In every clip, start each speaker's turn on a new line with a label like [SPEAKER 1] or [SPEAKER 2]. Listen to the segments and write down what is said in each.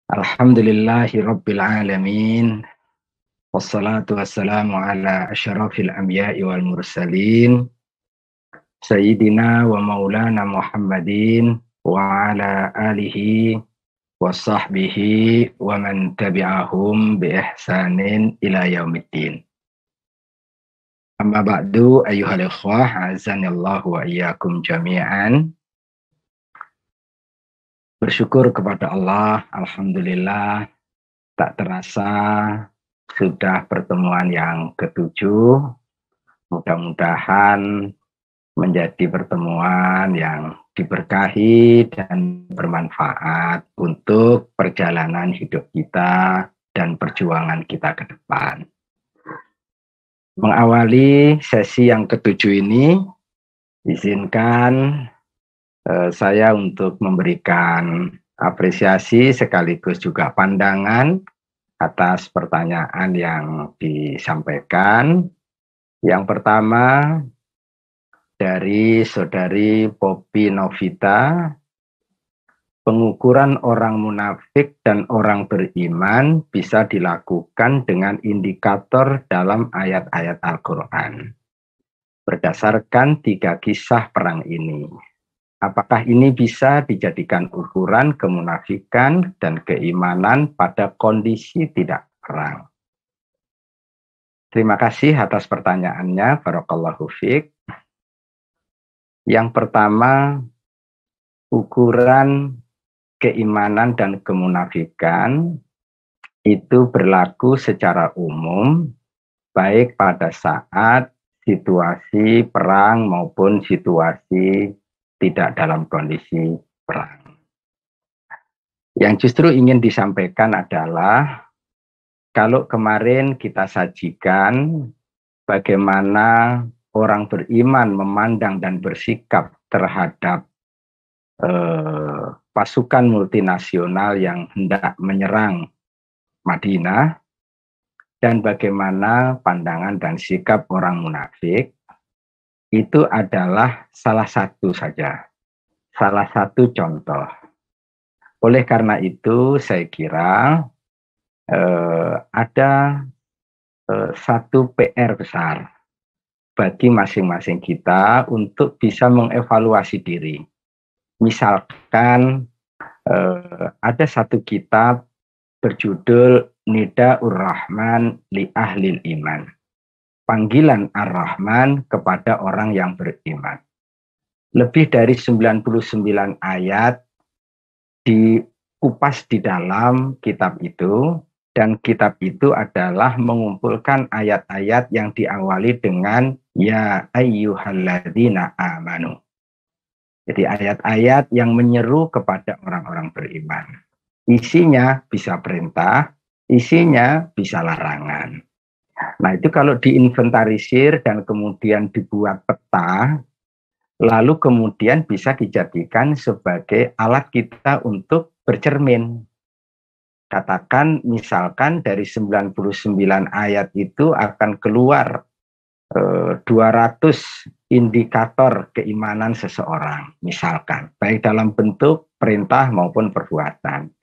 [SPEAKER 1] Alhamdulillahi Rabbil Alamin. Wassalatu wassalamu ala asyrafil anbiya'i wal mursalin. Sayyidina wa maulana Muhammadin wa ala alihi wa sahbihi wa man tabi'ahum bi ihsanin ila yaumiddin. Amma ba'du ayyuhal ikhwah, azanillahu wa iyyakum jami'an. Bersyukur kepada Allah, alhamdulillah, tak terasa sudah pertemuan yang ketujuh. Mudah-mudahan menjadi pertemuan yang diberkahi dan bermanfaat untuk perjalanan hidup kita dan perjuangan kita ke depan. Mengawali sesi yang ketujuh ini, izinkan saya untuk memberikan apresiasi sekaligus juga pandangan atas pertanyaan yang disampaikan. Yang pertama dari saudari Poppy Novita, pengukuran orang munafik dan orang beriman bisa dilakukan dengan indikator dalam ayat-ayat Al-Quran. Berdasarkan 3 kisah perang ini, apakah ini bisa dijadikan ukuran kemunafikan dan keimanan pada kondisi tidak perang? Terima kasih atas pertanyaannya, barakallahu fiik. Yang pertama, ukuran keimanan dan kemunafikan itu berlaku secara umum, baik pada saat situasi perang maupun situasi tidak dalam kondisi perang. Yang justru ingin disampaikan adalah kalau kemarin kita sajikan bagaimana orang beriman memandang dan bersikap terhadap pasukan multinasional yang hendak menyerang Madinah, dan bagaimana pandangan dan sikap orang munafik, itu adalah salah satu saja, salah satu contoh. Oleh karena itu saya kira ada satu PR besar bagi masing-masing kita untuk bisa mengevaluasi diri. Misalkan ada satu kitab berjudul Nidaur Rahman li Ahlil Iman. Panggilan Ar-Rahman kepada orang yang beriman. Lebih dari 99 ayat dikupas di dalam kitab itu, dan kitab itu adalah mengumpulkan ayat-ayat yang diawali dengan Ya ayyuhalladzina amanu. Jadi ayat-ayat yang menyeru kepada orang-orang beriman. Isinya bisa perintah, isinya bisa larangan. Nah, itu kalau diinventarisir dan kemudian dibuat peta, lalu kemudian bisa dijadikan sebagai alat kita untuk bercermin. Katakan misalkan dari 99 ayat itu akan keluar 200 indikator keimanan seseorang, misalkan, baik dalam bentuk perintah maupun perbuatan.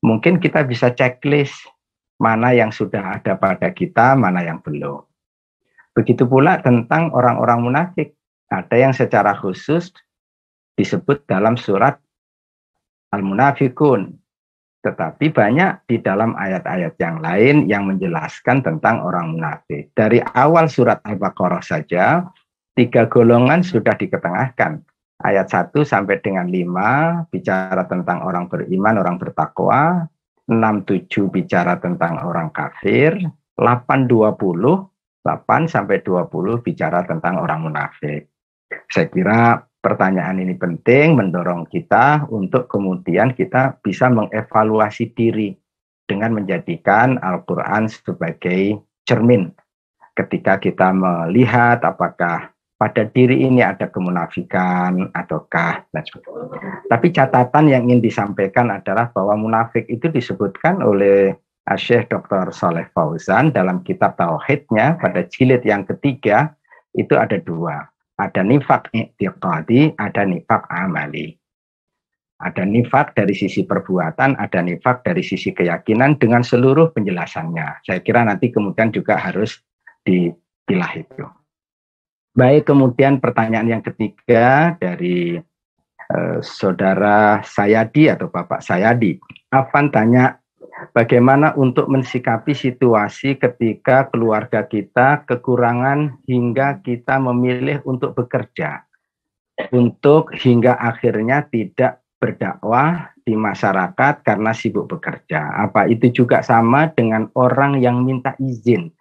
[SPEAKER 1] Mungkin kita bisa checklist mana yang sudah ada pada kita, mana yang belum. Begitu pula tentang orang-orang munafik. Ada yang secara khusus disebut dalam surat Al-Munafikun. Tetapi banyak di dalam ayat-ayat yang lain yang menjelaskan tentang orang munafik. Dari awal surat Al-Baqarah saja, 3 golongan sudah diketengahkan. Ayat 1 sampai dengan 5 bicara tentang orang beriman, orang bertakwa. 6-7 bicara tentang orang kafir, 8-20, 8 sampai 20 bicara tentang orang munafik. Saya kira pertanyaan ini penting, mendorong kita untuk kemudian kita bisa mengevaluasi diri dengan menjadikan Al-Quran sebagai cermin. Ketika kita melihat apakah pada diri ini ada kemunafikan ataukah. Tapi catatan yang ingin disampaikan adalah bahwa munafik itu disebutkan oleh Syekh Dr. Saleh Fauzan dalam kitab Tauhidnya pada jilid yang ketiga, itu ada 2. Ada nifak i'tiqadi, ada nifak amali. Ada nifak dari sisi perbuatan, ada nifak dari sisi keyakinan dengan seluruh penjelasannya. Saya kira nanti kemudian juga harus dipilah itu. Baik, kemudian pertanyaan yang ketiga dari Saudara Sayadi atau Bapak Sayadi. Afan tanya, bagaimana untuk mensikapi situasi ketika keluarga kita kekurangan hingga kita memilih untuk bekerja, untuk hingga akhirnya tidak berdakwah di masyarakat karena sibuk bekerja. Apa itu juga sama dengan orang yang minta izin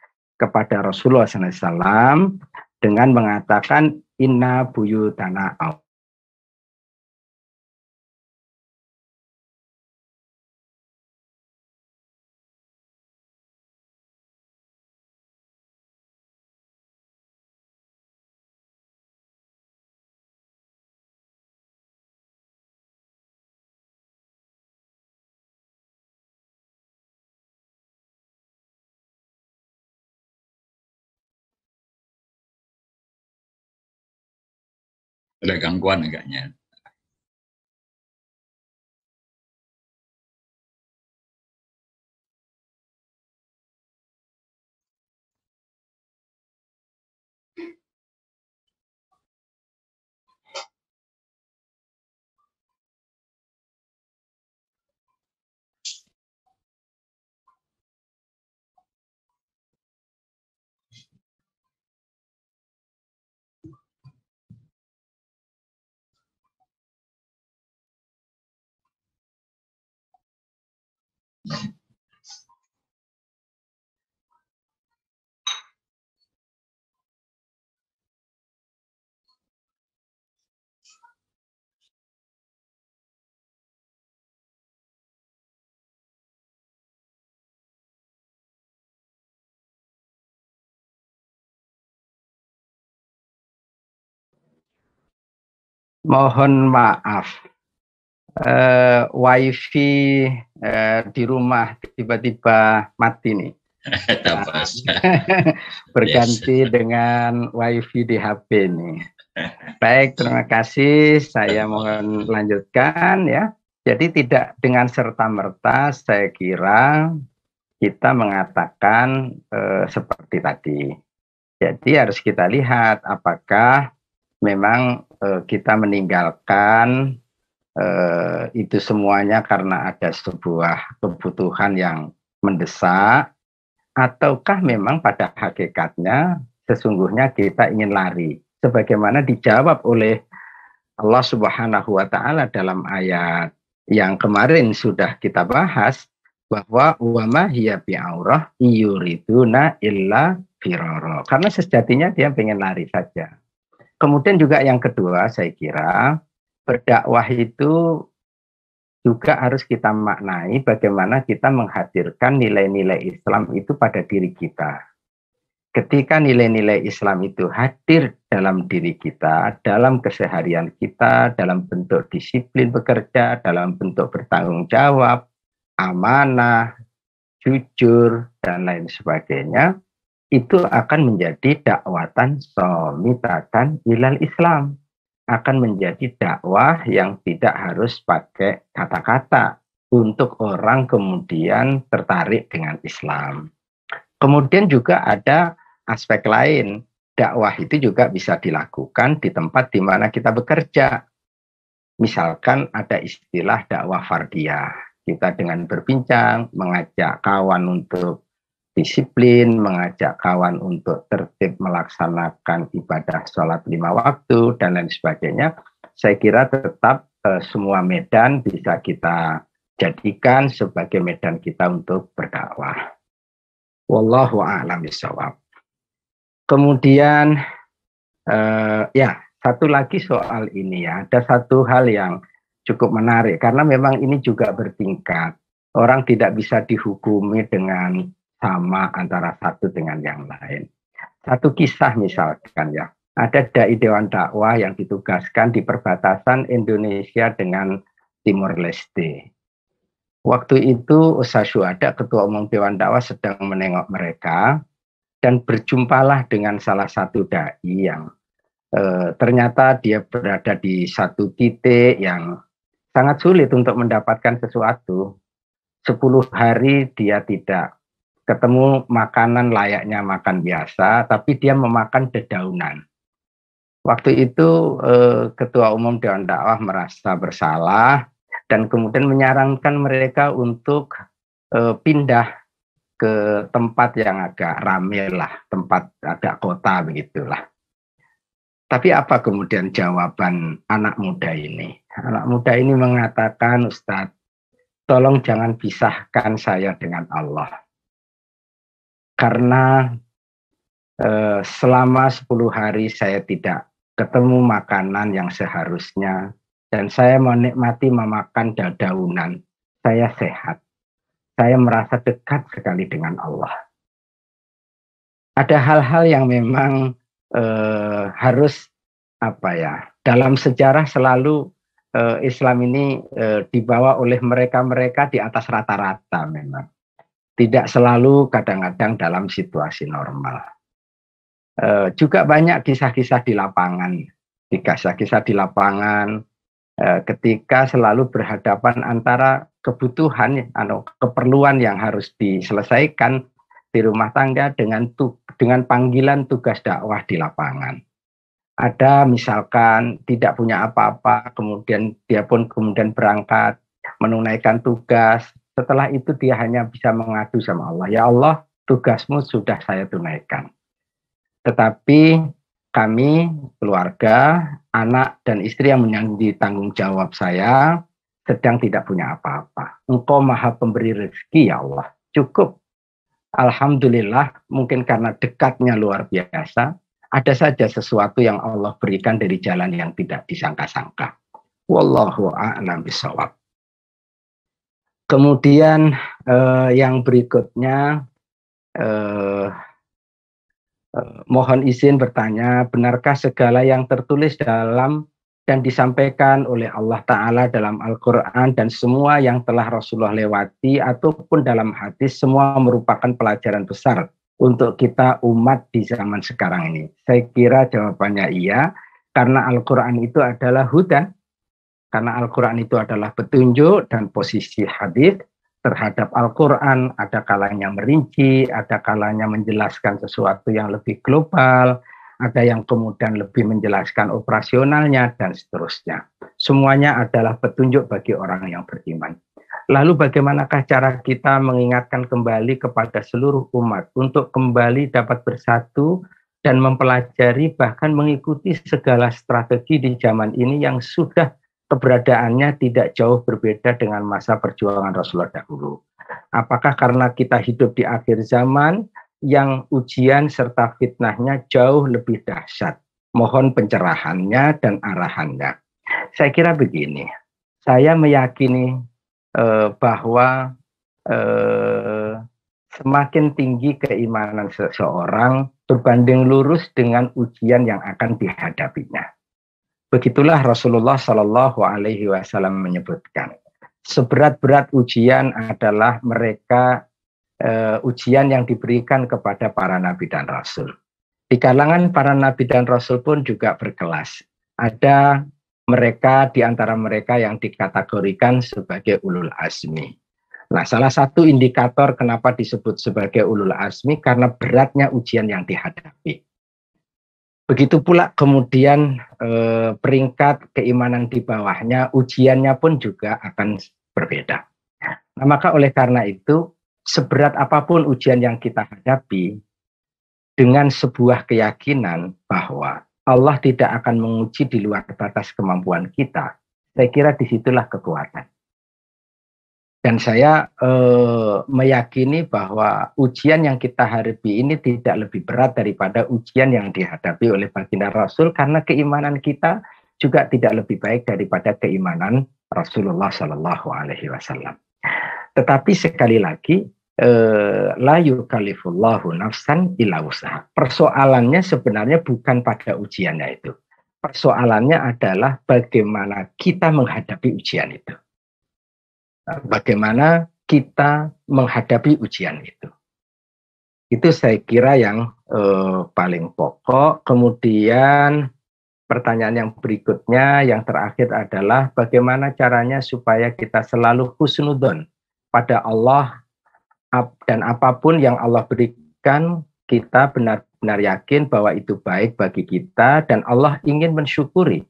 [SPEAKER 1] kepada Rasulullah SAW dengan mengatakan inna buyutana au.
[SPEAKER 2] Ada gangguan agaknya.
[SPEAKER 1] Mohon maaf, wifi di rumah tiba-tiba mati nih. Berganti dengan wifi di HP nih. Baik, terima kasih. Saya mohon lanjutkan ya. Jadi tidak dengan serta-merta saya kira kita mengatakan seperti tadi. Jadi harus kita lihat apakah memang kita meninggalkan itu semuanya karena ada sebuah kebutuhan yang mendesak, ataukah memang pada hakikatnya sesungguhnya kita ingin lari. Sebagaimana dijawab oleh Allah Subhanahu wa Ta'ala dalam ayat yang kemarin sudah kita bahas, bahwa wama hiya bi'aurah yuriduna illa firara. Karena sejatinya dia pengen lari saja. Kemudian juga yang kedua saya kira berdakwah itu juga harus kita maknai bagaimana kita menghadirkan nilai-nilai Islam itu pada diri kita. Ketika nilai-nilai Islam itu hadir dalam diri kita, dalam keseharian kita, dalam bentuk disiplin bekerja, dalam bentuk bertanggung jawab, amanah, jujur, dan lain sebagainya, itu akan menjadi dakwatan somitatan ilal Islam. Akan menjadi dakwah yang tidak harus pakai kata-kata untuk orang kemudian tertarik dengan Islam. Kemudian juga ada aspek lain. Dakwah itu juga bisa dilakukan di tempat di mana kita bekerja. Misalkan ada istilah dakwah fardiyah. Kita dengan berbincang, mengajak kawan untuk disiplin, mengajak kawan untuk tertib melaksanakan ibadah sholat 5 waktu, dan lain sebagainya. Saya kira tetap semua medan bisa kita jadikan sebagai medan kita untuk berdakwah. Wallahu a'lam bishawab. Kemudian ya satu lagi soal ini ya, ada satu hal yang cukup menarik karena memang ini juga bertingkat. Orang tidak bisa dihukumi dengan sama antara satu dengan yang lain. Satu kisah misalkan ya, ada dai Dewan Dakwah yang ditugaskan di perbatasan Indonesia dengan Timor Leste. Waktu itu Ustaz Syuhada, Ketua Umum Dewan Dakwah, sedang menengok mereka dan berjumpalah dengan salah satu dai yang ternyata dia berada di satu titik yang sangat sulit untuk mendapatkan sesuatu. 10 hari dia tidak ketemu makanan layaknya makan biasa, tapi dia memakan dedaunan. Waktu itu Ketua Umum Dewan Dakwah merasa bersalah dan kemudian menyarankan mereka untuk pindah ke tempat yang agak ramai lah, tempat agak kota begitulah. Tapi apa kemudian jawaban anak muda ini? Anak muda ini mengatakan, Ustadz, tolong jangan pisahkan saya dengan Allah. Karena selama 10 hari saya tidak ketemu makanan yang seharusnya, dan saya menikmati memakan dedaunan, saya sehat. Saya merasa dekat sekali dengan Allah. Ada hal-hal yang memang harus dalam sejarah selalu Islam ini dibawa oleh mereka-mereka di atas rata-rata memang. Tidak selalu kadang-kadang dalam situasi normal. Juga banyak kisah-kisah di lapangan. Kisah-kisah di lapangan ketika selalu berhadapan antara kebutuhan atau keperluan yang harus diselesaikan di rumah tangga dengan panggilan tugas dakwah di lapangan. Ada misalkan tidak punya apa-apa, kemudian dia pun kemudian berangkat menunaikan tugas. Setelah itu dia hanya bisa mengadu sama Allah. Ya Allah, tugasmu sudah saya tunaikan. Tetapi kami, keluarga, anak dan istri yang menjadi tanggung jawab saya sedang tidak punya apa-apa. Engkau maha pemberi rezeki ya Allah. Cukup. Alhamdulillah, mungkin karena dekatnya luar biasa, ada saja sesuatu yang Allah berikan dari jalan yang tidak disangka-sangka. Wallahu a'lam bishawab. Kemudian yang berikutnya, mohon izin bertanya, benarkah segala yang tertulis dalam dan disampaikan oleh Allah Ta'ala dalam Al-Quran dan semua yang telah Rasulullah lewati ataupun dalam hadis semua merupakan pelajaran besar untuk kita umat di zaman sekarang ini? Saya kira jawabannya iya, karena Al-Quran itu adalah hudan, karena Al-Quran itu adalah petunjuk, dan posisi hadis terhadap Al-Quran ada kalanya merinci, ada kalanya menjelaskan sesuatu yang lebih global, ada yang kemudian lebih menjelaskan operasionalnya, dan seterusnya. Semuanya adalah petunjuk bagi orang yang beriman. Lalu bagaimanakah cara kita mengingatkan kembali kepada seluruh umat untuk kembali dapat bersatu dan mempelajari bahkan mengikuti segala strategi di zaman ini yang sudah keberadaannya tidak jauh berbeda dengan masa perjuangan Rasulullah dahulu. Apakah karena kita hidup di akhir zaman yang ujian serta fitnahnya jauh lebih dahsyat? Mohon pencerahannya dan arahannya. Saya kira begini, saya meyakini bahwa semakin tinggi keimanan seseorang berbanding lurus dengan ujian yang akan dihadapinya. Begitulah Rasulullah Shallallahu Alaihi Wasallam menyebutkan, seberat-berat ujian adalah mereka ujian yang diberikan kepada para nabi dan rasul. Di kalangan para nabi dan rasul pun juga berkelas. Ada mereka di antara mereka yang dikategorikan sebagai ulul azmi. Nah, salah satu indikator kenapa disebut sebagai ulul azmi karena beratnya ujian yang dihadapi. Begitu pula kemudian peringkat keimanan di bawahnya, ujiannya pun juga akan berbeda. Nah, maka oleh karena itu, seberat apapun ujian yang kita hadapi, dengan sebuah keyakinan bahwa Allah tidak akan menguji di luar batas kemampuan kita, saya kira disitulah kekuatan. Dan saya meyakini bahwa ujian yang kita hadapi ini tidak lebih berat daripada ujian yang dihadapi oleh baginda Rasul, karena keimanan kita juga tidak lebih baik daripada keimanan Rasulullah Shallallahu Alaihi Wasallam. Tetapi sekali lagi, la yukallifullahu nafsan illa wus'aha. Persoalannya sebenarnya bukan pada ujiannya itu. Persoalannya adalah bagaimana kita menghadapi ujian itu. Bagaimana kita menghadapi ujian itu. Itu saya kira yang paling pokok. Kemudian pertanyaan yang berikutnya, yang terakhir adalah bagaimana caranya supaya kita selalu husnudzon pada Allah, dan apapun yang Allah berikan, kita benar-benar yakin bahwa itu baik bagi kita dan Allah ingin mensyukuri.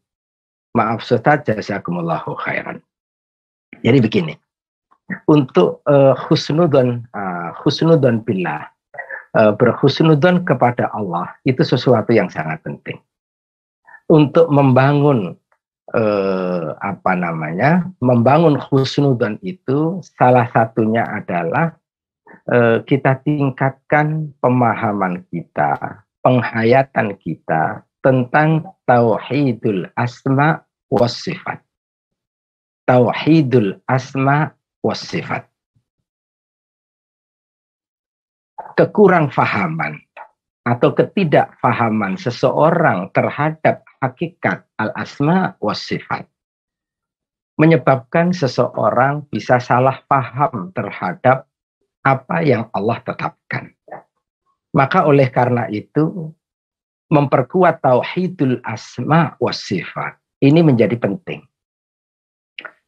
[SPEAKER 1] Maaf Ustaz, jazakumullahu khairan. Jadi begini, untuk husnudzon billah, berhusnudzon kepada Allah itu sesuatu yang sangat penting. Untuk membangun membangun husnudzon itu salah satunya adalah kita tingkatkan pemahaman kita, penghayatan kita tentang tauhidul asma was sifat. Tauhidul asma was sifat. Kekurangfahaman atau ketidakfahaman seseorang terhadap hakikat al-asma was sifat menyebabkan seseorang bisa salah paham terhadap apa yang Allah tetapkan. Maka oleh karena itu, memperkuat tauhidul asma was sifat ini menjadi penting.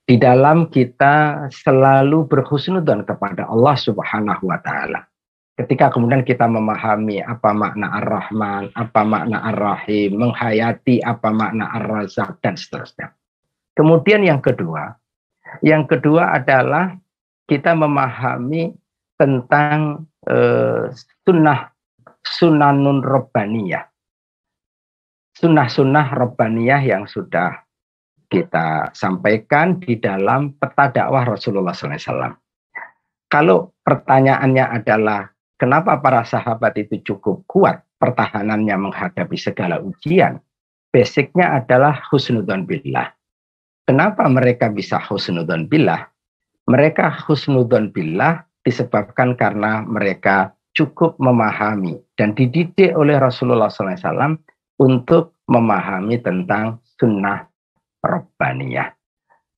[SPEAKER 1] Di dalam kita selalu berhusnudzon kepada Allah Subhanahu wa Ta'ala. Ketika kemudian kita memahami apa makna Ar-Rahman, apa makna Ar-Rahim, menghayati apa makna Ar-Razak, dan seterusnya. Kemudian yang kedua adalah kita memahami tentang sunanun Rabbaniyah. Sunnah-sunnah Rabbaniyah yang sudah kita sampaikan di dalam peta dakwah Rasulullah SAW. Kalau pertanyaannya adalah kenapa para sahabat itu cukup kuat pertahanannya menghadapi segala ujian? Basicnya adalah husnudzon billah. Kenapa mereka bisa husnudzon billah? Mereka husnudzon billah disebabkan karena mereka cukup memahami dan dididik oleh Rasulullah SAW untuk memahami tentang sunnah Rabbaniyah.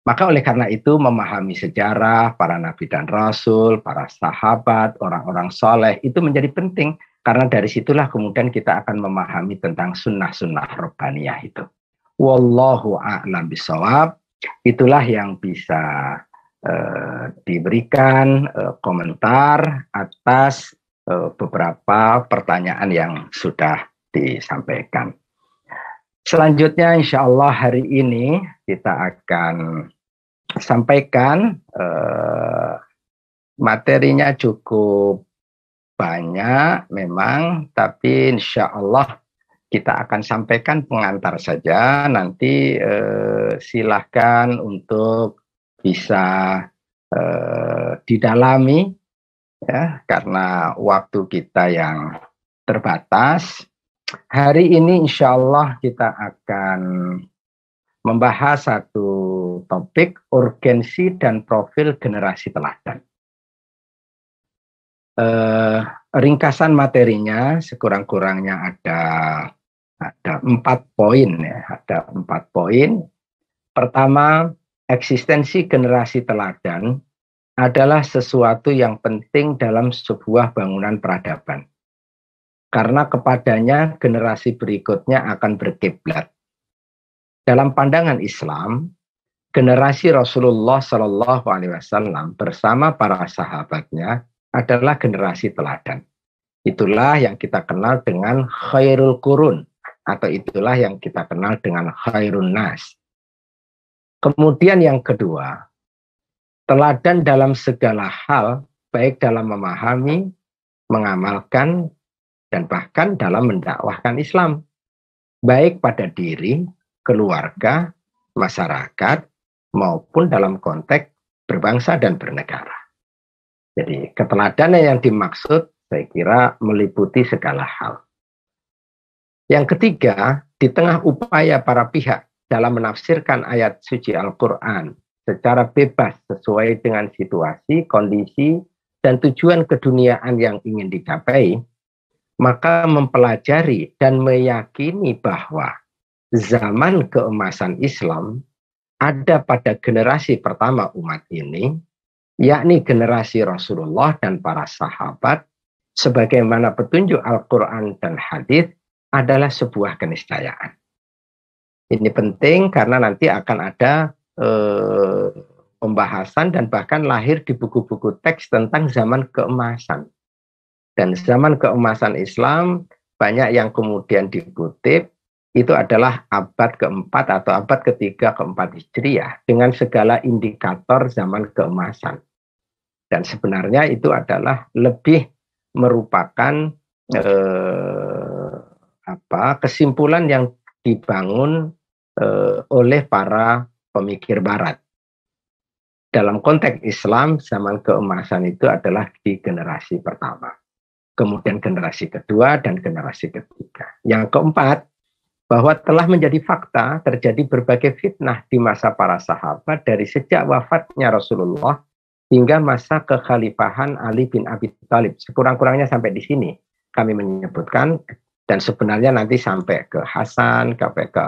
[SPEAKER 1] Maka oleh karena itu memahami sejarah para nabi dan rasul, para sahabat, orang-orang soleh itu menjadi penting. Karena dari situlah kemudian kita akan memahami tentang sunnah-sunnah Rabbaniyah itu. Wallahu a'lam bishawab. Itulah yang bisa diberikan komentar atas beberapa pertanyaan yang sudah disampaikan. Selanjutnya insya Allah hari ini kita akan sampaikan materinya cukup banyak memang, tapi insya Allah kita akan sampaikan pengantar saja. Nanti silahkan untuk bisa didalami ya, karena waktu kita yang terbatas. Hari ini insya Allah kita akan membahas satu topik urgensi dan profil generasi teladan. Ringkasan materinya sekurang-kurangnya ada 4 poin ya, ada 4 poin. Pertama, eksistensi generasi teladan adalah sesuatu yang penting dalam sebuah bangunan peradaban. Karena kepadanya generasi berikutnya akan berkiblat. Dalam pandangan Islam, generasi Rasulullah SAW bersama para sahabatnya adalah generasi teladan. Itulah yang kita kenal dengan khairul qurun, atau itulah yang kita kenal dengan khairun nas. Kemudian yang kedua, teladan dalam segala hal, baik dalam memahami, mengamalkan, dan bahkan dalam mendakwahkan Islam. Baik pada diri, keluarga, masyarakat, maupun dalam konteks berbangsa dan bernegara. Jadi keteladanan yang dimaksud saya kira meliputi segala hal. Yang ketiga, di tengah upaya para pihak dalam menafsirkan ayat suci Al-Quran secara bebas sesuai dengan situasi, kondisi, dan tujuan keduniaan yang ingin dicapai, maka mempelajari dan meyakini bahwa zaman keemasan Islam ada pada generasi pertama umat ini, yakni generasi Rasulullah dan para sahabat, sebagaimana petunjuk Al-Quran dan hadis adalah sebuah keniscayaan. Ini penting karena nanti akan ada pembahasan dan bahkan lahir di buku-buku teks tentang zaman keemasan. Dan zaman keemasan Islam banyak yang kemudian dikutip itu adalah abad keempat atau abad ketiga keempat Hijriah dengan segala indikator zaman keemasan. Dan sebenarnya itu adalah lebih merupakan kesimpulan yang dibangun oleh para pemikir Barat. Dalam konteks Islam, zaman keemasan itu adalah di generasi pertama. Kemudian generasi kedua dan generasi ketiga. Yang keempat, bahwa telah menjadi fakta terjadi berbagai fitnah di masa para sahabat dari sejak wafatnya Rasulullah hingga masa kekhalifahan Ali bin Abi Thalib. Sekurang-kurangnya sampai di sini kami menyebutkan, dan sebenarnya nanti sampai ke Hasan, sampai ke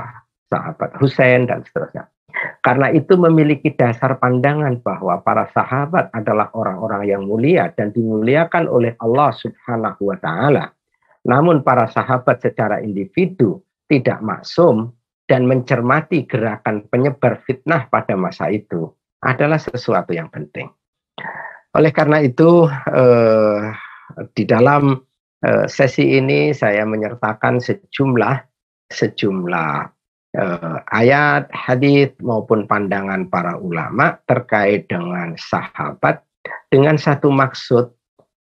[SPEAKER 1] sahabat Husain dan seterusnya. Karena itu memiliki dasar pandangan bahwa para sahabat adalah orang-orang yang mulia dan dimuliakan oleh Allah Subhanahu wa Ta'ala. Namun para sahabat secara individu tidak maksum dan mencermati gerakan penyebar fitnah pada masa itu adalah sesuatu yang penting. Oleh karena itu, di dalam sesi ini saya menyertakan sejumlah ayat, hadis maupun pandangan para ulama terkait dengan sahabat dengan satu maksud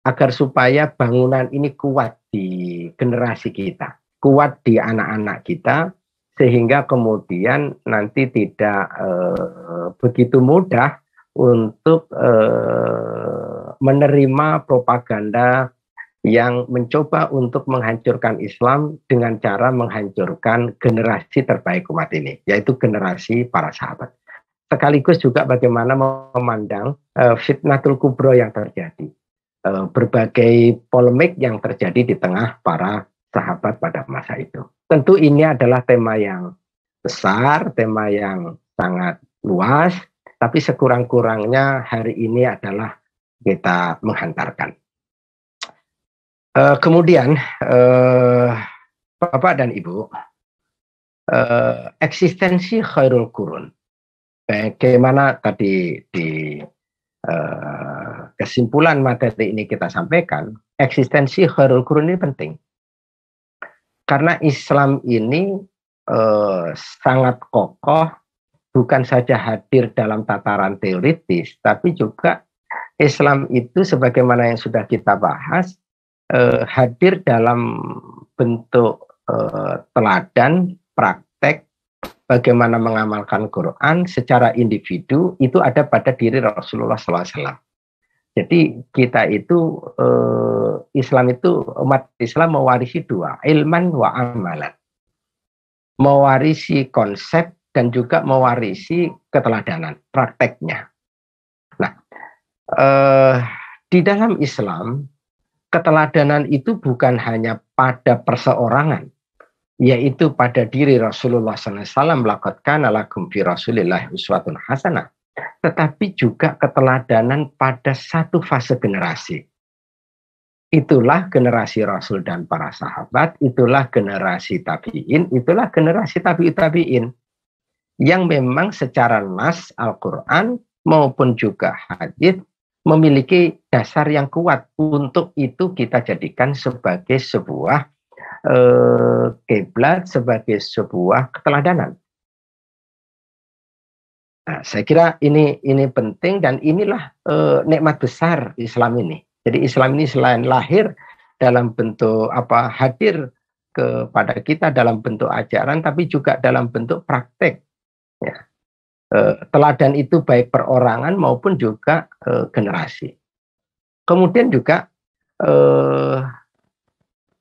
[SPEAKER 1] agar supaya bangunan ini kuat di generasi kita, kuat di anak-anak kita, sehingga kemudian nanti tidak begitu mudah untuk menerima propaganda yang mencoba untuk menghancurkan Islam dengan cara menghancurkan generasi terbaik umat ini, yaitu generasi para sahabat. Sekaligus juga bagaimana memandang fitnatul kubro yang terjadi, berbagai polemik yang terjadi di tengah para sahabat pada masa itu. Tentu ini adalah tema yang besar, tema yang sangat luas, tapi sekurang-kurangnya hari ini adalah kita menghantarkan. Kemudian Bapak dan Ibu, eksistensi khairul qurun, bagaimana tadi di kesimpulan materi ini kita sampaikan, eksistensi khairul qurun ini penting karena Islam ini sangat kokoh, bukan saja hadir dalam tataran teoritis, tapi juga Islam itu sebagaimana yang sudah kita bahas hadir dalam bentuk teladan, praktek, bagaimana mengamalkan Quran secara individu, itu ada pada diri Rasulullah SAW. Jadi kita itu, Islam itu, umat Islam mewarisi dua, ilman wa amalan. Mewarisi konsep dan juga mewarisi keteladanan, prakteknya. Nah, di dalam Islam, keteladanan itu bukan hanya pada perseorangan, yaitu pada diri Rasulullah SAW, laqad kana lakum fi Rasulillah uswatun hasanah, tetapi juga keteladanan pada satu fase generasi. Itulah generasi Rasul dan para sahabat, itulah generasi tabi'in, itulah generasi tabi'in, yang memang secara nas Al-Quran maupun juga hadits memiliki dasar yang kuat. Untuk itu kita jadikan sebagai sebuah kiblat, sebagai sebuah keteladanan. Nah, saya kira ini penting, dan inilah nikmat besar Islam ini. Jadi Islam ini selain lahir dalam bentuk hadir kepada kita dalam bentuk ajaran, tapi juga dalam bentuk praktek. Ya. Teladan itu baik perorangan maupun juga generasi. Kemudian juga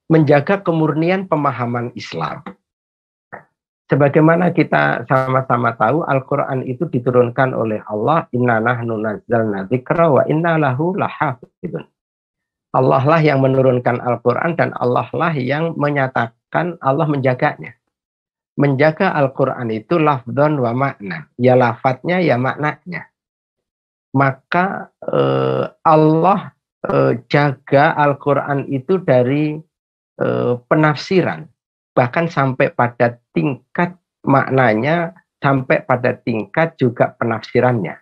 [SPEAKER 1] menjaga kemurnian pemahaman Islam. Sebagaimana kita sama-sama tahu, Al-Quran itu diturunkan oleh Allah, inna nahnu nazzalna dzikra wa inna lahu lahafidun. Allah lah yang menurunkan Al-Quran dan Allah lah yang menyatakan Allah menjaganya. Menjaga Al-Quran itu lafdzon wa makna. Ya lafadznya, ya maknanya. Maka Allah jaga Al-Quran itu dari penafsiran. Bahkan sampai pada tingkat maknanya sampai pada tingkat juga penafsirannya.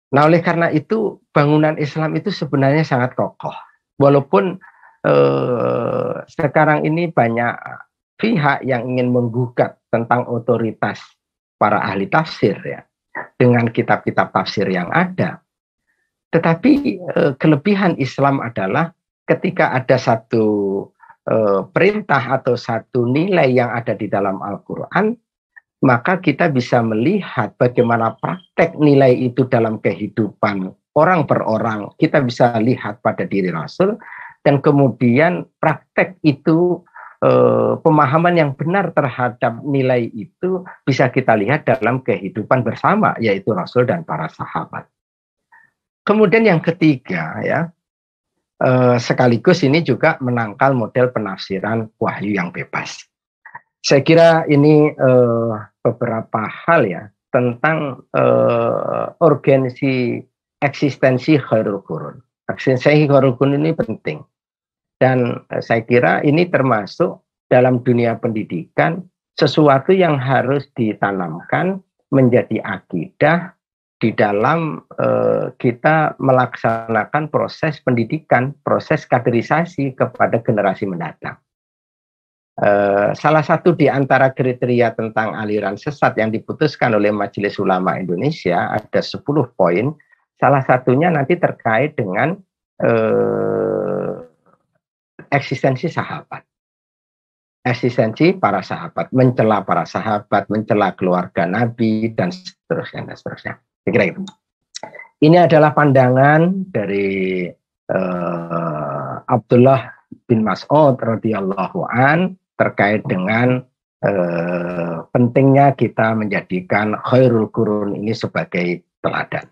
[SPEAKER 1] Nah, oleh karena itu bangunan Islam itu sebenarnya sangat kokoh. Walaupun sekarang ini banyak pihak yang ingin menggugat tentang otoritas para ahli tafsir ya, dengan kitab-kitab tafsir yang ada. Tetapi kelebihan Islam adalah ketika ada satu perintah atau satu nilai yang ada di dalam Al-Quran, maka kita bisa melihat bagaimana praktek nilai itu dalam kehidupan orang per orang. Kita bisa lihat pada diri Rasul, dan kemudian praktek itu, pemahaman yang benar terhadap nilai itu bisa kita lihat dalam kehidupan bersama, yaitu Rasul dan para sahabat. Kemudian yang ketiga ya, sekaligus ini juga menangkal model penafsiran wahyu yang bebas. Saya kira ini beberapa hal ya tentang urgensi eksistensi Khairul Qurun. Eksistensi Khairul Qurun ini penting. Dan saya kira ini termasuk dalam dunia pendidikan sesuatu yang harus ditanamkan menjadi akidah di dalam kita melaksanakan proses pendidikan, proses kaderisasi kepada generasi mendatang. Salah satu di antara kriteria tentang aliran sesat yang diputuskan oleh Majelis Ulama Indonesia ada 10 poin. Salah satunya nanti terkait dengan eksistensi sahabat. Eksistensi para sahabat, mencela para sahabat, mencela keluarga Nabi, dan seterusnya, dan seterusnya. Kira-kira itu. Ini adalah pandangan dari Abdullah bin Mas'ud radhiyallahu an terkait dengan pentingnya kita menjadikan Khairul Qurun ini sebagai teladan.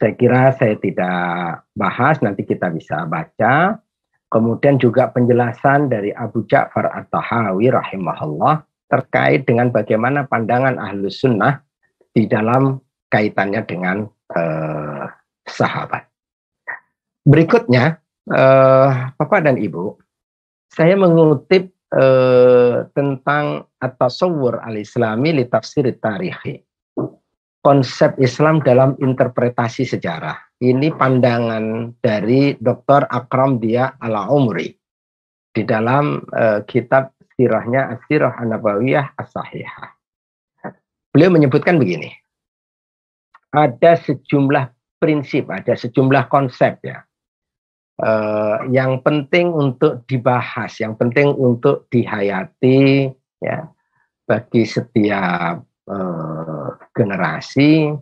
[SPEAKER 1] Saya kira saya tidak bahas, nanti kita bisa baca. Kemudian juga penjelasan dari Abu Ja'far At-Tahawi rahimahullah terkait dengan bagaimana pandangan Ahlus Sunnah di dalam kaitannya dengan sahabat. Berikutnya, Bapak dan Ibu, saya mengutip tentang at-tasawwur al-islami li tafsir tarikhi. Konsep Islam dalam interpretasi sejarah. Ini pandangan dari Dr. Akram Dia Al-Umri di dalam kitab sirahnya As-Sirah An-Nabawiyah As-Sahihah. Beliau menyebutkan begini. Ada sejumlah prinsip, ada sejumlah konsep ya. Yang penting untuk dibahas, yang penting untuk dihayati ya bagi setiap generasi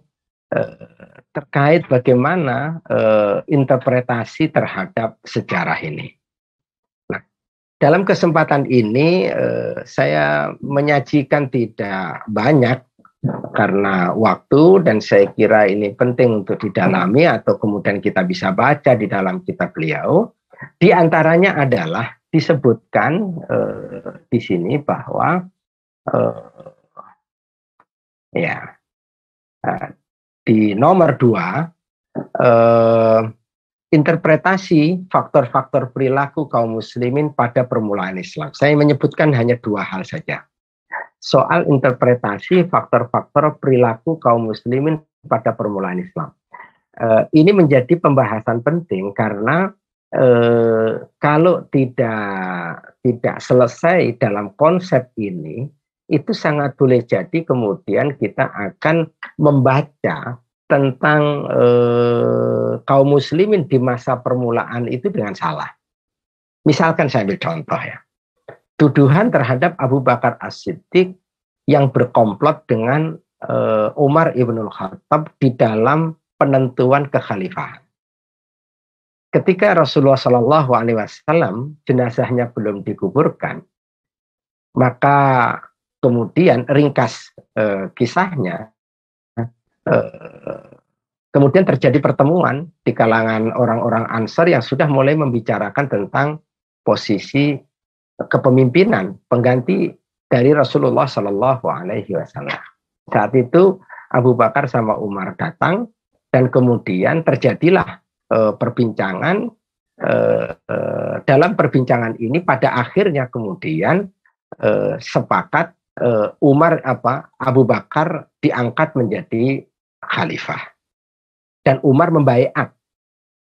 [SPEAKER 1] terkait bagaimana interpretasi terhadap sejarah ini. Nah, dalam kesempatan ini saya menyajikan tidak banyak karena waktu, dan saya kira ini penting untuk didalami atau kemudian kita bisa baca di dalam kitab beliau. Di antaranya adalah disebutkan di sini bahwa di nomor 2 interpretasi faktor-faktor perilaku kaum muslimin pada permulaan Islam. Saya menyebutkan hanya 2 hal saja. Soal interpretasi faktor-faktor perilaku kaum muslimin pada permulaan Islam. Ini menjadi pembahasan penting karena kalau tidak selesai dalam konsep ini, itu sangat boleh jadi kemudian kita akan membaca tentang kaum muslimin di masa permulaan itu dengan salah. Misalkan saya ambil contoh ya. Tuduhan terhadap Abu Bakar As-Siddiq yang berkomplot dengan Umar Ibnul Khattab di dalam penentuan kekhalifahan. Ketika Rasulullah SAW jenazahnya belum dikuburkan, maka kemudian ringkas kisahnya, kemudian terjadi pertemuan di kalangan orang-orang Ansar yang sudah mulai membicarakan tentang posisi kepemimpinan pengganti dari Rasulullah Shallallahu Alaihi Wasallam. Saat itu Abu Bakar sama Umar datang dan kemudian terjadilah perbincangan. Dalam perbincangan ini pada akhirnya kemudian sepakat
[SPEAKER 3] Abu Bakar diangkat menjadi khalifah dan Umar membaiat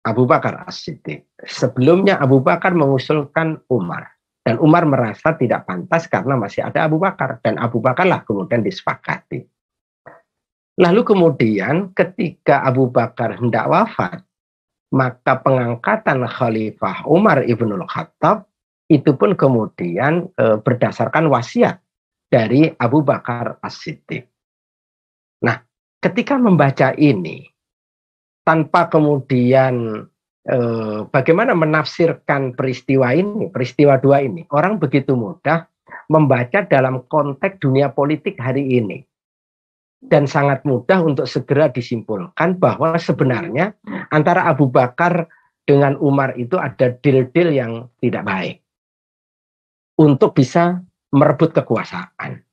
[SPEAKER 3] Abu Bakar As-Siddiq. Sebelumnya Abu Bakar mengusulkan Umar dan Umar merasa tidak pantas karena masih ada Abu Bakar dan Abu Bakar lah kemudian disepakati. Lalu kemudian ketika Abu Bakar hendak wafat, maka pengangkatan Khalifah Umar Ibnul Khattab itu pun kemudian berdasarkan wasiat dari Abu Bakar As-Siddiq. Nah, ketika membaca ini, tanpa kemudian bagaimana menafsirkan peristiwa ini, peristiwa dua ini, orang begitu mudah membaca dalam konteks dunia politik hari ini. Dan sangat mudah untuk segera disimpulkan bahwa sebenarnya antara Abu Bakar dengan Umar itu ada deal-deal yang tidak baik untuk bisa merebut kekuasaan.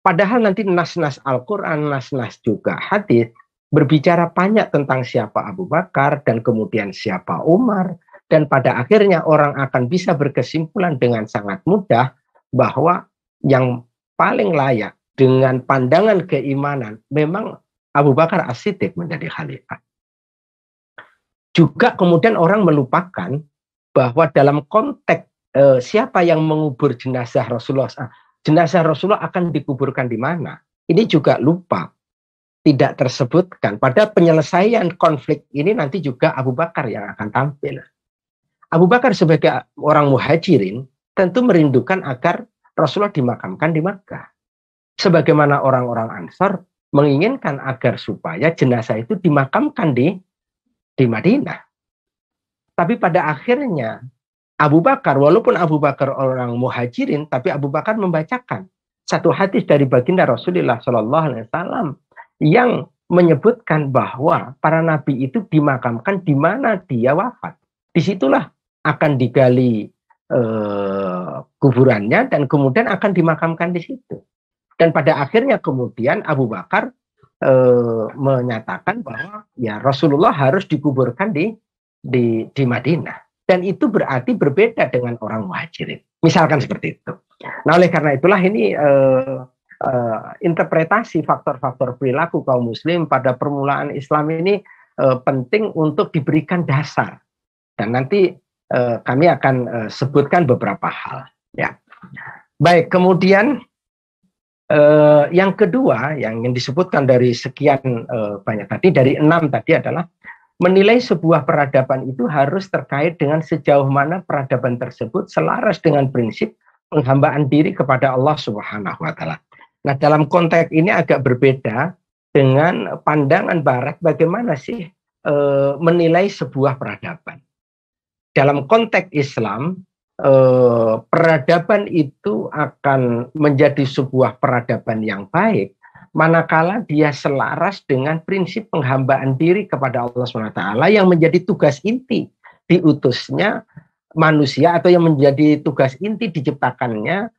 [SPEAKER 3] Padahal nanti nas-nas Al-Quran, nas-nas juga hadis berbicara banyak tentang siapa Abu Bakar dan kemudian siapa Umar. Dan pada akhirnya orang akan bisa berkesimpulan dengan sangat mudah bahwa yang paling layak dengan pandangan keimanan memang Abu Bakar As-Siddiq menjadi khalifah. Juga kemudian orang melupakan bahwa dalam konteks siapa yang mengubur jenazah Rasulullah akan dikuburkan di mana? Ini juga lupa, tidak tersebutkan. Pada penyelesaian konflik ini nanti juga Abu Bakar yang akan tampil. Abu Bakar sebagai orang muhajirin tentu merindukan agar Rasulullah dimakamkan di Makkah. Sebagaimana orang-orang Ansar menginginkan agar supaya jenazah itu dimakamkan di Madinah. Tapi pada akhirnya Abu Bakar, walaupun Abu Bakar orang muhajirin, tapi Abu Bakar membacakan satu hadis dari baginda Rasulullah SAW yang menyebutkan bahwa para nabi itu dimakamkan di mana dia wafat. Disitulah akan digali kuburannya dan kemudian akan dimakamkan di situ. Dan pada akhirnya kemudian Abu Bakar menyatakan bahwa ya Rasulullah harus dikuburkan di Madinah. Dan itu berarti berbeda dengan orang muhajirin. Misalkan seperti itu. Nah oleh karena itulah ini interpretasi faktor-faktor perilaku kaum muslim pada permulaan Islam ini penting untuk diberikan dasar. Dan nanti kami akan sebutkan beberapa hal. Ya. Baik, kemudian yang kedua yang disebutkan dari sekian banyak tadi, dari 6 tadi adalah menilai sebuah peradaban itu harus terkait dengan sejauh mana peradaban tersebut selaras dengan prinsip penghambaan diri kepada Allah Subhanahu wa Ta'ala. Nah, dalam konteks ini agak berbeda dengan pandangan Barat bagaimana sih menilai sebuah peradaban. Dalam konteks Islam, peradaban itu akan menjadi sebuah peradaban yang baik manakala dia selaras dengan prinsip penghambaan diri kepada Allah SWT yang menjadi tugas inti diutusnya manusia atau yang menjadi tugas inti diciptakannya,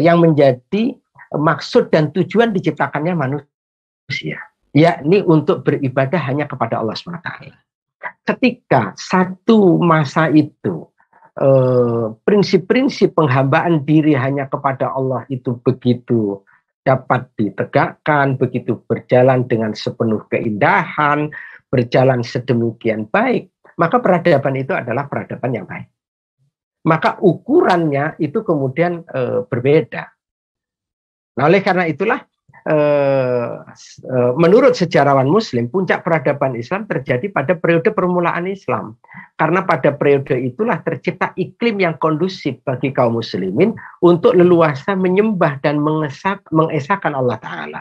[SPEAKER 3] yang menjadi maksud dan tujuan diciptakannya manusia, yakni untuk beribadah hanya kepada Allah SWT. Ketika satu masa itu prinsip-prinsip penghambaan diri hanya kepada Allah itu begitu dapat ditegakkan, begitu berjalan dengan sepenuh keindahan, berjalan sedemikian baik, maka peradaban itu adalah peradaban yang baik. Maka ukurannya itu kemudian berbeda. Nah, oleh karena itulah menurut sejarawan Muslim, puncak peradaban Islam terjadi pada periode permulaan Islam. Karena pada periode itulah tercipta iklim yang kondusif bagi kaum muslimin untuk leluasa menyembah dan mengesahkan Allah Ta'ala.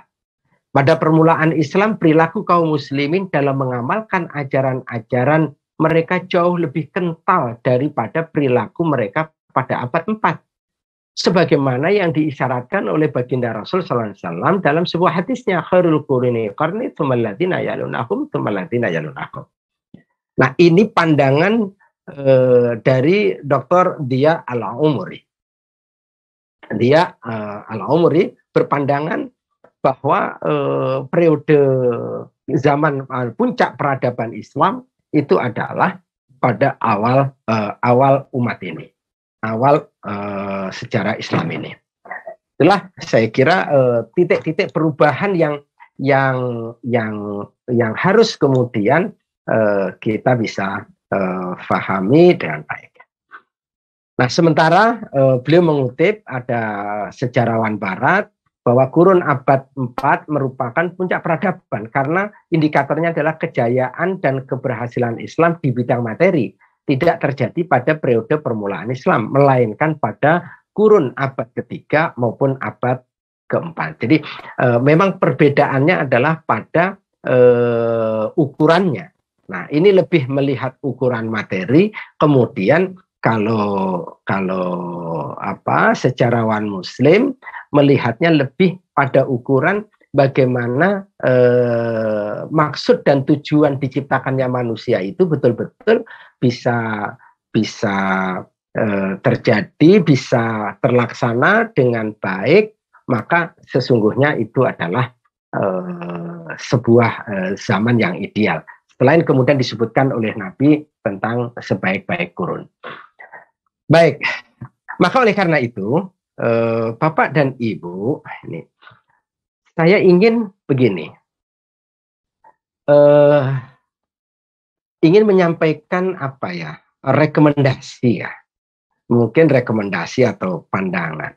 [SPEAKER 3] Pada permulaan Islam, perilaku kaum muslimin dalam mengamalkan ajaran-ajaran mereka jauh lebih kental daripada perilaku mereka pada abad 4. Sebagaimana yang diisyaratkan oleh baginda Rasul SAW dalam sebuah hadisnya, khairul quruni qarni tsummal ladzina yalunahum tsummal ladzina yalunahum. Nah, ini pandangan dari Dr. Dia Al-Umuri. Dia Al-Umuri berpandangan bahwa periode zaman puncak peradaban Islam itu adalah pada awal umat ini. Awal sejarah Islam ini. Itulah saya kira titik-titik perubahan yang harus kemudian kita bisa fahami dengan baik. Nah, sementara beliau mengutip ada sejarawan Barat bahwa kurun abad 4 merupakan puncak peradaban karena indikatornya adalah kejayaan dan keberhasilan Islam di bidang materi tidak terjadi pada periode permulaan Islam, melainkan pada kurun abad ketiga maupun abad keempat. Jadi memang perbedaannya adalah pada ukurannya. Nah, ini lebih melihat ukuran materi. Kemudian kalau sejarawan Muslim melihatnya lebih pada ukuran bagaimana maksud dan tujuan diciptakannya manusia itu betul-betul bisa terjadi, bisa terlaksana dengan baik, maka sesungguhnya itu adalah sebuah zaman yang ideal. Selain kemudian disebutkan oleh Nabi tentang sebaik-baik kurun. Baik, maka oleh karena itu, Bapak dan Ibu, ini saya ingin begini, ingin menyampaikan rekomendasi ya. Mungkin rekomendasi atau pandangan.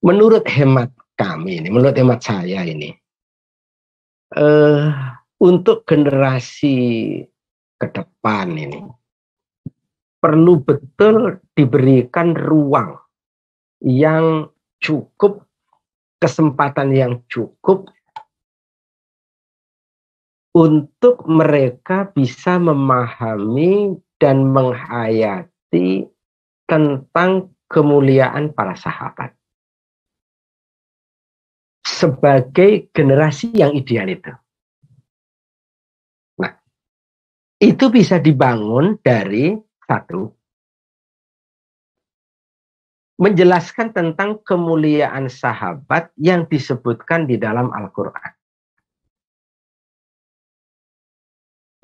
[SPEAKER 3] Menurut hemat kami ini, menurut hemat saya ini, untuk generasi ke depan ini, perlu betul diberikan ruang yang cukup, kesempatan yang cukup untuk mereka bisa memahami dan menghayati tentang kemuliaan para sahabat sebagai generasi yang ideal itu. Nah, itu bisa dibangun dari satu, menjelaskan tentang kemuliaan sahabat yang disebutkan di dalam Al-Quran.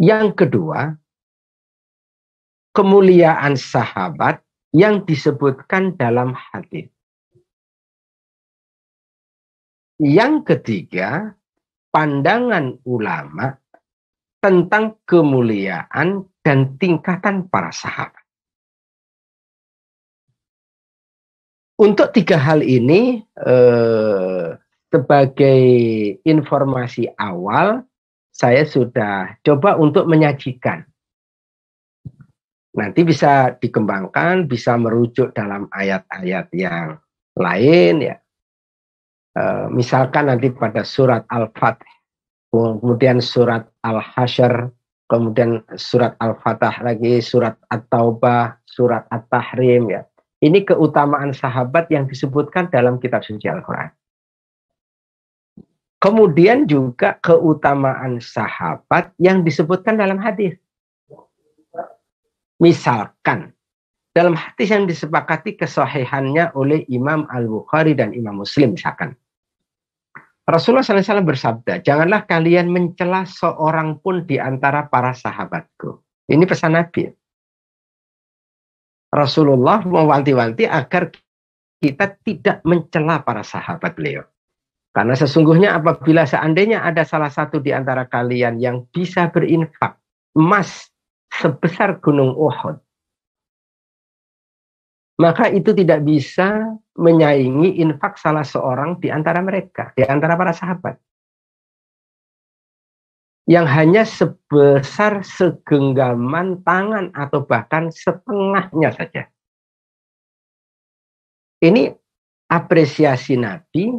[SPEAKER 3] Yang kedua, kemuliaan sahabat yang disebutkan dalam hadis. Yang ketiga, pandangan ulama tentang kemuliaan dan tingkatan para sahabat. Untuk tiga hal ini, sebagai informasi awal, saya sudah coba untuk menyajikan. Nanti bisa dikembangkan, bisa merujuk dalam ayat-ayat yang lain ya. Misalkan nanti pada surat Al-Fatih, kemudian surat Al-Hasyr, kemudian surat Al-Fatah lagi, surat At-Taubah, surat At-Tahrim ya. Ini keutamaan sahabat yang disebutkan dalam kitab suci Al-Quran. Kemudian juga keutamaan sahabat yang disebutkan dalam hadis. Misalkan, dalam hadis yang disepakati kesahihannya oleh Imam Al-Bukhari dan Imam Muslim misalkan. Rasulullah SAW bersabda, janganlah kalian mencela seorang pun di antara para sahabatku. Ini pesan Nabi. Rasulullah mewanti-wanti agar kita tidak mencela para sahabat beliau. Karena sesungguhnya apabila seandainya ada salah satu di antara kalian yang bisa berinfak emas sebesar gunung Uhud, maka itu tidak bisa menyaingi infak salah seorang di antara mereka, di antara para sahabat. Yang hanya sebesar segenggaman tangan atau bahkan setengahnya saja. Ini apresiasi Nabi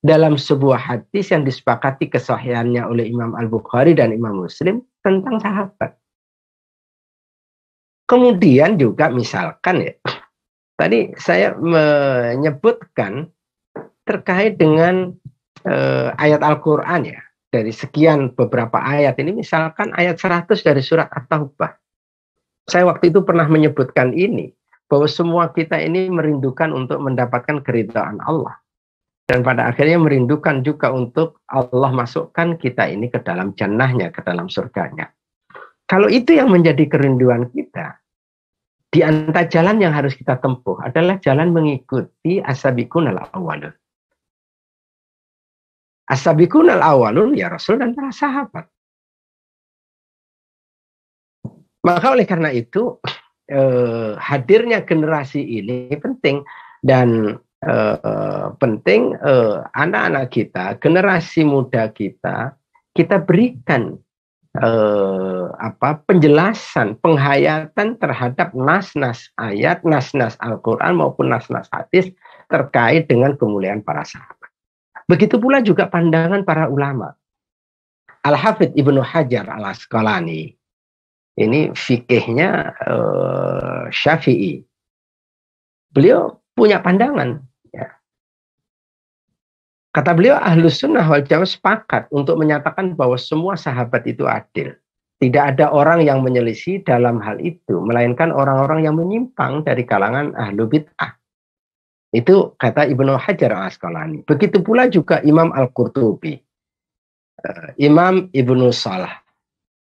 [SPEAKER 3] dalam sebuah hadis yang disepakati kesahihannya oleh Imam Al-Bukhari dan Imam Muslim tentang sahabat. Kemudian juga misalkan ya, tadi saya menyebutkan terkait dengan ayat Al-Quran ya, dari sekian beberapa ayat ini, misalkan ayat 100 dari surat At-Taubah. Saya waktu itu pernah menyebutkan ini, bahwa semua kita ini merindukan untuk mendapatkan keridhaan Allah. Dan pada akhirnya merindukan juga untuk Allah masukkan kita ini ke dalam jannahnya, ke dalam surganya. Kalau itu yang menjadi kerinduan kita, di antara jalan yang harus kita tempuh adalah jalan mengikuti as-sabiqun al-awwalun. As-sabiqunal awwalun ya Rasul dan para sahabat. Maka oleh karena itu hadirnya generasi ini penting, dan penting anak-anak kita, generasi muda kita berikan penjelasan, penghayatan terhadap nas-nas ayat, nas-nas Al-Quran maupun nas-nas hadis terkait dengan kemuliaan para sahabat. Begitu pula juga pandangan para ulama. Al-Hafidh Ibnu Hajar Al-Asqalani, ini fikihnya Syafi'i. Beliau punya pandangan. Ya. Kata beliau, Ahlus Sunnah wal Jamaah sepakat untuk menyatakan bahwa semua sahabat itu adil. Tidak ada orang yang menyelisih dalam hal itu, melainkan orang-orang yang menyimpang dari kalangan ahlu bid'ah. Itu kata Ibnu Hajar Al-Asqalani. Begitu pula juga Imam Al-Qurtubi, Imam Ibnu Salah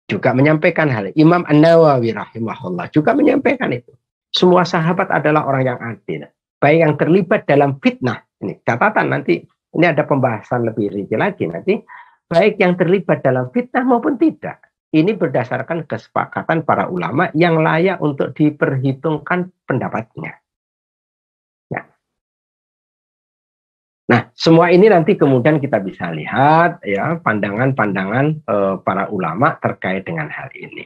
[SPEAKER 3] juga menyampaikan hal. Imam An-Nawawi rahimahullah juga menyampaikan itu. Semua sahabat adalah orang yang adil, baik yang terlibat dalam fitnah. Ini catatan nanti, ini ada pembahasan lebih rinci lagi nanti, baik yang terlibat dalam fitnah maupun tidak. Ini berdasarkan kesepakatan para ulama yang layak untuk diperhitungkan pendapatnya. Nah, semua ini nanti kemudian kita bisa lihat ya pandangan-pandangan para ulama terkait dengan hal ini.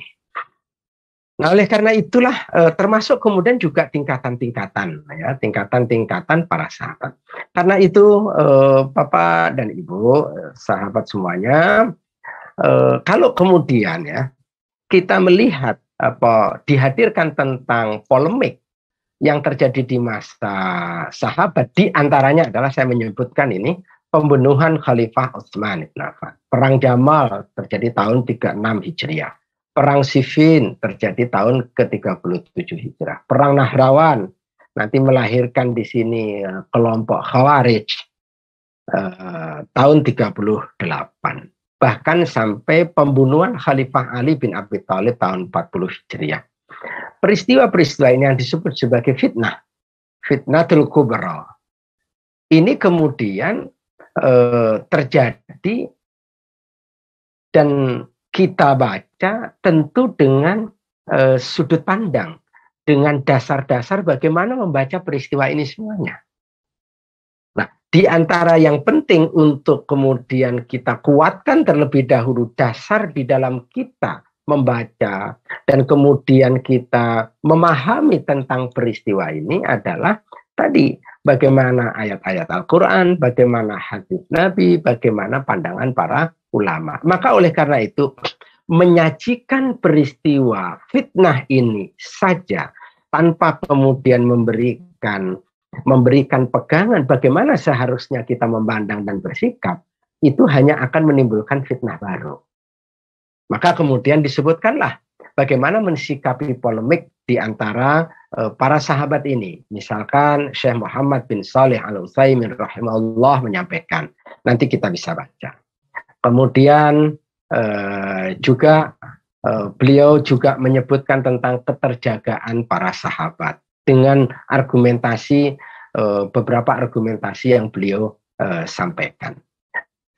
[SPEAKER 3] Nah, oleh karena itulah termasuk kemudian juga tingkatan-tingkatan ya, tingkatan-tingkatan para sahabat. Karena itu Bapak dan Ibu, sahabat semuanya, kalau kemudian ya kita melihat dihadirkan tentang polemik yang terjadi di masa sahabat, di antaranya adalah saya menyebutkan ini pembunuhan Khalifah Utsman bin Affan. Perang Jamal terjadi tahun 36 Hijriah. Perang Siffin terjadi tahun ke-37 Hijrah. Perang Nahrawan nanti melahirkan di sini kelompok Khawarij tahun 38. Bahkan sampai pembunuhan Khalifah Ali bin Abi Thalib tahun 40 Hijriah. Peristiwa-peristiwa ini yang disebut sebagai fitnah, fitnatul kubra. Ini kemudian terjadi dan kita baca tentu dengan sudut pandang, dengan dasar-dasar bagaimana membaca peristiwa ini semuanya. Nah, di antara yang penting untuk kemudian kita kuatkan terlebih dahulu dasar di dalam kita membaca dan kemudian kita memahami tentang peristiwa ini adalah tadi bagaimana ayat-ayat Al-Quran, bagaimana hadis Nabi, bagaimana pandangan para ulama. Maka oleh karena itu menyajikan peristiwa fitnah ini saja tanpa kemudian memberikan pegangan bagaimana seharusnya kita memandang dan bersikap, itu hanya akan menimbulkan fitnah baru. Maka kemudian disebutkanlah bagaimana mensikapi polemik di antara para sahabat ini. Misalkan Syekh Muhammad bin Shalih Al-Utsaimin rahimahullah menyampaikan. Nanti kita bisa baca. Kemudian juga beliau juga menyebutkan tentang keterjagaan para sahabat dengan argumentasi, beberapa argumentasi yang beliau sampaikan.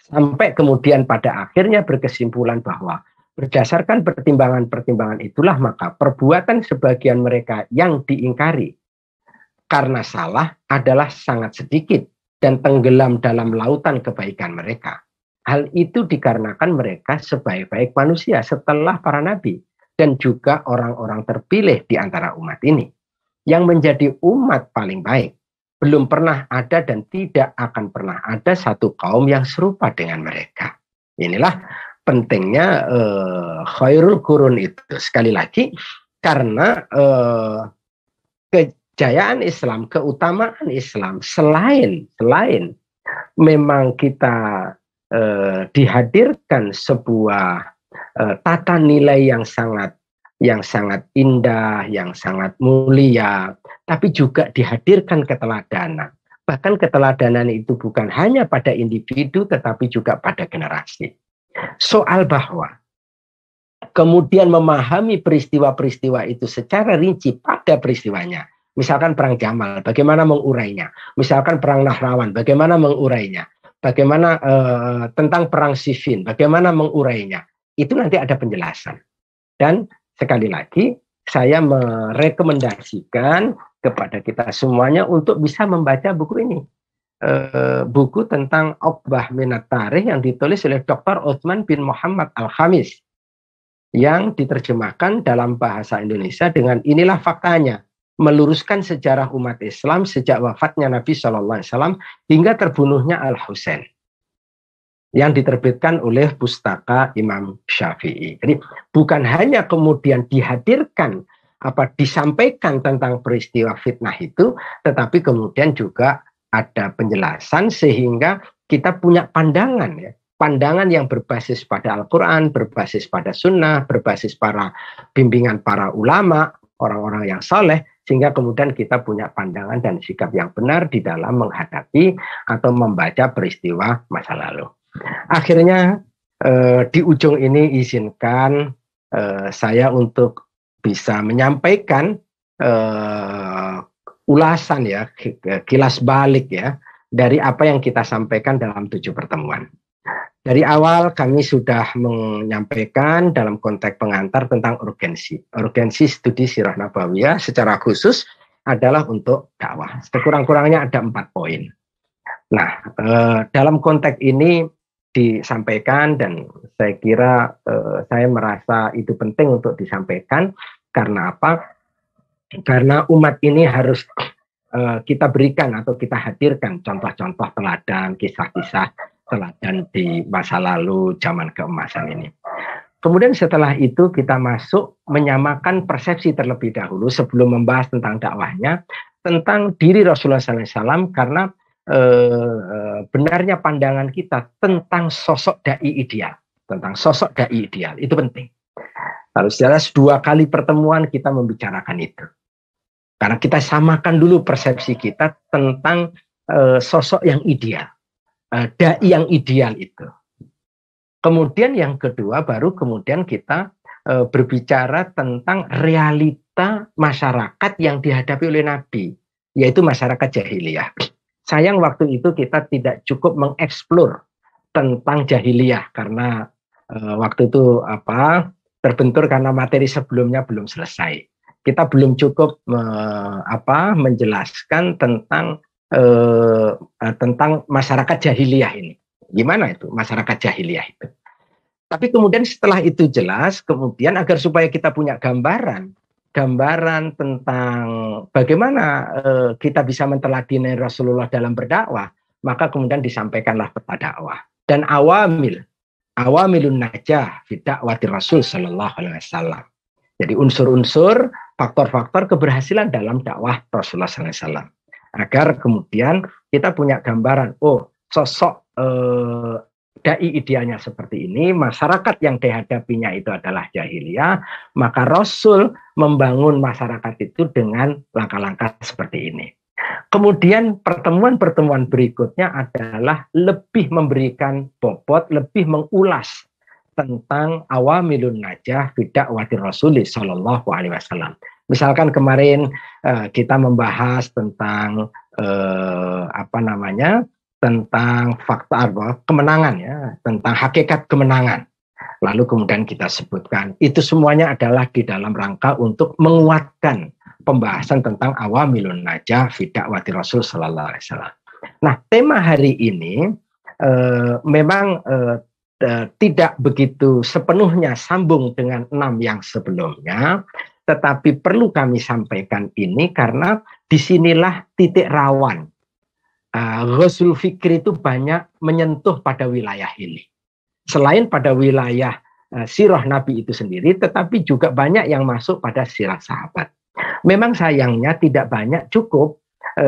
[SPEAKER 3] Sampai kemudian pada akhirnya berkesimpulan bahwa berdasarkan pertimbangan-pertimbangan itulah maka perbuatan sebagian mereka yang diingkari karena salah adalah sangat sedikit dan tenggelam dalam lautan kebaikan mereka. Hal itu dikarenakan mereka sebaik-baik manusia setelah para nabi dan juga orang-orang terpilih di antara umat ini. Yang menjadi umat paling baik. Belum pernah ada dan tidak akan pernah ada satu kaum yang serupa dengan mereka. Inilah pentingnya khairul qurun itu. Sekali lagi, karena kejayaan Islam, keutamaan Islam, selain memang kita dihadirkan sebuah tata nilai yang sangat indah, yang sangat mulia, tapi juga dihadirkan keteladanan. Bahkan keteladanan itu bukan hanya pada individu, tetapi juga pada generasi. Soal bahwa kemudian memahami peristiwa-peristiwa itu secara rinci pada peristiwanya. Misalkan Perang Jamal, bagaimana mengurainya. Misalkan Perang Nahrawan, bagaimana mengurainya. bagaimana tentang perang Siffin, bagaimana mengurainya. Itu nanti ada penjelasan. Dan sekali lagi, saya merekomendasikan kepada kita semuanya untuk bisa membaca buku ini. Buku tentang Uqbah Minat Tarikh yang ditulis oleh Dr. Utsman bin Muhammad Al-Khamis, yang diterjemahkan dalam bahasa Indonesia dengan inilah faktanya, meluruskan sejarah umat Islam sejak wafatnya Nabi SAW hingga terbunuhnya Al-Husain, yang diterbitkan oleh Pustaka Imam Syafi'i. Jadi bukan hanya kemudian dihadirkan disampaikan tentang peristiwa fitnah itu, tetapi kemudian juga ada penjelasan sehingga kita punya pandangan, ya, pandangan yang berbasis pada Al-Quran, berbasis pada Sunnah, berbasis para bimbingan para ulama, orang-orang yang saleh, sehingga kemudian kita punya pandangan dan sikap yang benar di dalam menghadapi atau membaca peristiwa masa lalu. Akhirnya di ujung ini izinkan saya untuk bisa menyampaikan ulasan, ya, kilas balik, ya, dari apa yang kita sampaikan dalam 7 pertemuan. Dari awal kami sudah menyampaikan dalam konteks pengantar tentang urgensi studi sirah nabawiyah secara khusus adalah untuk dakwah. Sekurang-kurangnya ada 4 poin. Nah, dalam konteks ini disampaikan dan saya kira saya merasa itu penting untuk disampaikan. Karena apa? Karena umat ini harus kita berikan atau kita hadirkan contoh-contoh teladan, kisah-kisah teladan di masa lalu zaman keemasan ini. Kemudian setelah itu kita masuk menyamakan persepsi terlebih dahulu sebelum membahas tentang dakwahnya, tentang diri Rasulullah SAW, karena benarnya pandangan kita tentang sosok dai ideal, itu penting. Lalu jelas 2 kali pertemuan kita membicarakan itu, karena kita samakan dulu persepsi kita tentang sosok yang ideal, dai yang ideal itu. Kemudian yang kedua baru kemudian kita berbicara tentang realita masyarakat yang dihadapi oleh Nabi, yaitu masyarakat jahiliyah. Sayang waktu itu kita tidak cukup mengeksplor tentang jahiliyah karena waktu itu terbentur karena materi sebelumnya belum selesai. Kita belum cukup menjelaskan tentang masyarakat jahiliyah ini. Gimana itu masyarakat jahiliyah itu? Tapi kemudian setelah itu jelas, kemudian agar supaya kita punya gambaran tentang bagaimana kita bisa menteladani Rasulullah dalam berdakwah, maka kemudian disampaikanlah peta dakwah dan awamilun najah fi da'wati Rasul sallallahu alaihi wasallam. Jadi unsur-unsur, faktor-faktor keberhasilan dalam dakwah Rasulullah sallallahu alaihi wasallam. Agar kemudian kita punya gambaran, sosok dai idealnya seperti ini, masyarakat yang dihadapinya itu adalah jahiliyah, maka Rasul membangun masyarakat itu dengan langkah-langkah seperti ini. Kemudian pertemuan-pertemuan berikutnya adalah lebih memberikan bobot, lebih mengulas tentang awamilun najah fi da'wati Rasul sallallahu alaihi wasallam. Misalkan kemarin kita membahas tentang tentang fakta kemenangan, ya, tentang hakikat kemenangan. Lalu kemudian kita sebutkan itu semuanya adalah di dalam rangka untuk menguatkan pembahasan tentang awamilun najah fi da'wati Rasul sallallahu alaihi wasallam. Nah, tema hari ini memang tidak begitu sepenuhnya sambung dengan 6 yang sebelumnya, tetapi perlu kami sampaikan ini karena disinilah titik rawan. Ghazul Fikri itu banyak menyentuh pada wilayah ini. Selain pada wilayah sirah Nabi itu sendiri, tetapi juga banyak yang masuk pada sirah sahabat. Memang sayangnya tidak banyak cukup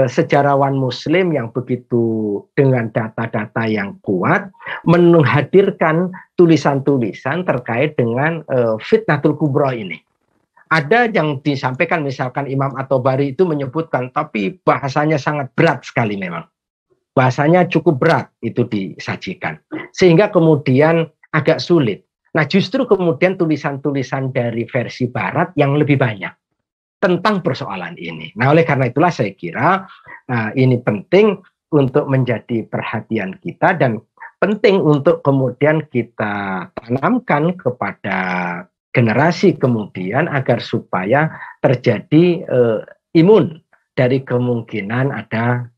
[SPEAKER 3] sejarawan Muslim yang begitu dengan data-data yang kuat menghadirkan tulisan-tulisan terkait dengan Fitnatul Kubra ini. Ada yang disampaikan, misalkan Imam At-Tabari itu menyebutkan, tapi bahasanya sangat berat sekali memang. Bahasanya cukup berat itu disajikan. Sehingga kemudian agak sulit. Nah, justru kemudian tulisan-tulisan dari versi barat yang lebih banyak tentang persoalan ini. Nah, oleh karena itulah saya kira ini penting untuk menjadi perhatian kita dan penting untuk kemudian kita tanamkan kepada generasi kemudian agar supaya terjadi imun dari kemungkinan ada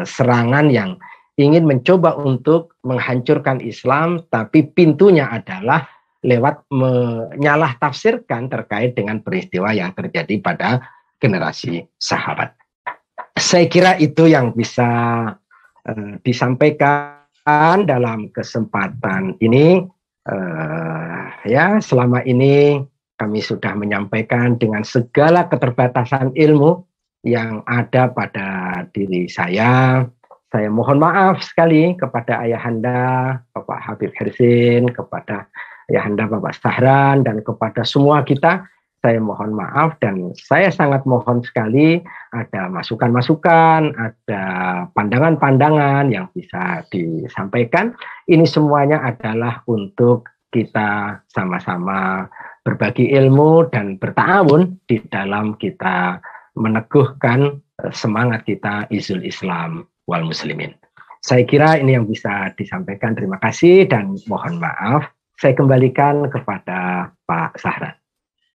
[SPEAKER 3] serangan yang ingin mencoba untuk menghancurkan Islam, tapi pintunya adalah lewat menyalah tafsirkan terkait dengan peristiwa yang terjadi pada generasi sahabat. Saya kira itu yang bisa disampaikan dalam kesempatan ini. Ya, selama ini kami sudah menyampaikan dengan segala keterbatasan ilmu yang ada pada diri saya. Saya mohon maaf sekali kepada Ayahanda Bapak Habib Hersin, kepada Ayahanda Bapak Sahran, dan kepada semua kita. Saya mohon maaf dan saya sangat mohon sekali ada masukan-masukan, ada pandangan-pandangan yang bisa disampaikan. Ini semuanya adalah untuk kita sama-sama berbagi ilmu dan berta'awun di dalam kita meneguhkan semangat kita Izul Islam wal Muslimin. Saya kira ini yang bisa disampaikan. Terima kasih dan mohon maaf. Saya kembalikan kepada Pak Sahran.